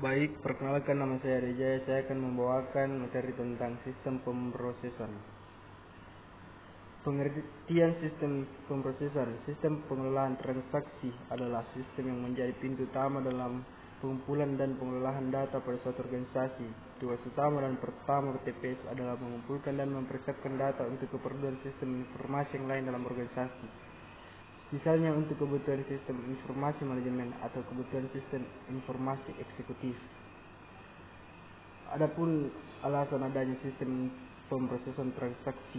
Baik, perkenalkan nama saya Rejaya. Saya akan membawakan materi tentang sistem pemrosesan. Pengertian sistem pemrosesan. Sistem pengelolaan transaksi adalah sistem yang menjadi pintu utama dalam pengumpulan dan pengelolaan data pada suatu organisasi. Tugas utama dan pertama TPS adalah mengumpulkan dan mempersiapkan data untuk keperluan sistem informasi yang lain dalam organisasi. Misalnya untuk kebutuhan sistem informasi manajemen atau kebutuhan sistem informasi eksekutif. Adapun alasan adanya sistem pemrosesan transaksi,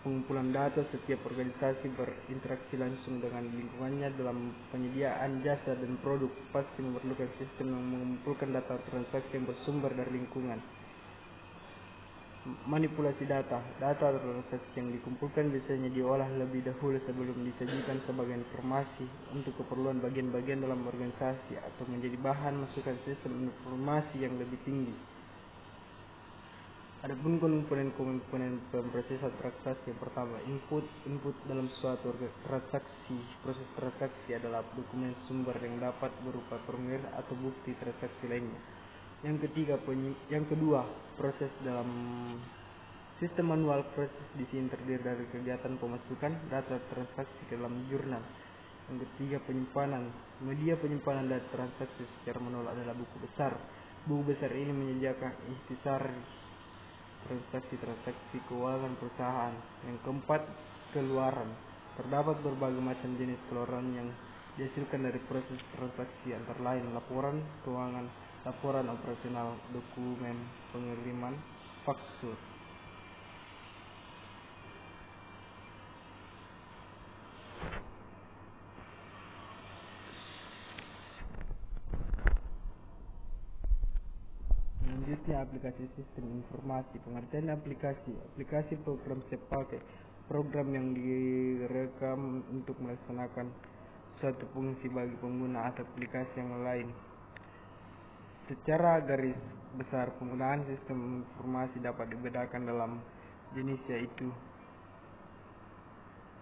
pengumpulan data, setiap organisasi berinteraksi langsung dengan lingkungannya dalam penyediaan jasa dan produk, pasti memerlukan sistem yang mengumpulkan data transaksi yang bersumber dari lingkungan. Manipulasi data transaksi yang dikumpulkan biasanya diolah lebih dahulu sebelum disajikan sebagai informasi untuk keperluan bagian-bagian dalam organisasi atau menjadi bahan masukan sistem informasi yang lebih tinggi. Adapun komponen pemrosesan transaksi, yang pertama input dalam suatu transaksi. Proses transaksi adalah dokumen sumber yang dapat berupa formulir atau bukti transaksi lainnya. Yang kedua, proses dalam sistem manual. Proses di sini terdiri dari kegiatan pemasukan data transaksi ke dalam jurnal. Yang ketiga, penyimpanan. Media penyimpanan data transaksi secara manual adalah buku besar. Buku besar ini menyediakan ikhtisar transaksi keuangan perusahaan. Yang keempat, keluaran. Terdapat berbagai macam jenis keluaran yang dihasilkan dari proses transaksi, antara lain laporan keuangan, laporan operasional, dokumen pengiriman, faktur. Selanjutnya, aplikasi sistem informasi. Pengertian aplikasi program siap pakai, program yang direkam untuk melaksanakan suatu fungsi bagi pengguna atau aplikasi yang lain. Secara garis besar, penggunaan sistem informasi dapat dibedakan dalam jenis, yaitu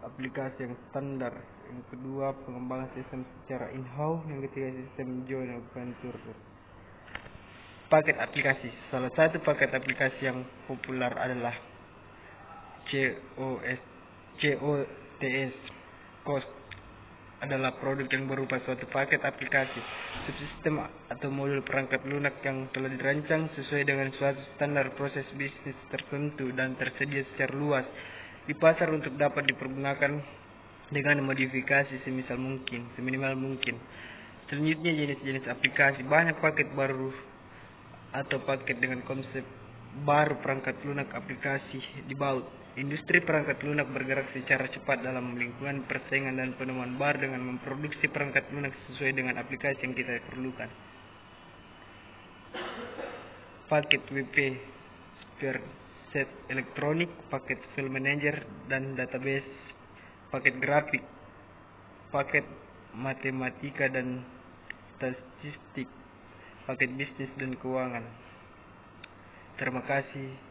aplikasi yang standar. Yang kedua, pengembangan sistem secara in-house. Yang ketiga, sistem joint venture. Paket aplikasi. Salah satu paket aplikasi yang populer adalah COTS. COTS adalah produk yang berupa suatu paket aplikasi, subsistem atau modul perangkat lunak yang telah dirancang sesuai dengan suatu standar proses bisnis tertentu dan tersedia secara luas di pasar untuk dapat dipergunakan dengan modifikasi seminimal mungkin. Selanjutnya, jenis-jenis aplikasi. Banyak paket baru atau paket dengan konsep baru perangkat lunak aplikasi dibaut. Industri perangkat lunak bergerak secara cepat dalam lingkungan persaingan dan penemuan baru dengan memproduksi perangkat lunak sesuai dengan aplikasi yang kita perlukan. Paket WP, spare set elektronik, paket file manager dan database, paket grafik, paket matematika dan statistik, paket bisnis dan keuangan. Terima kasih.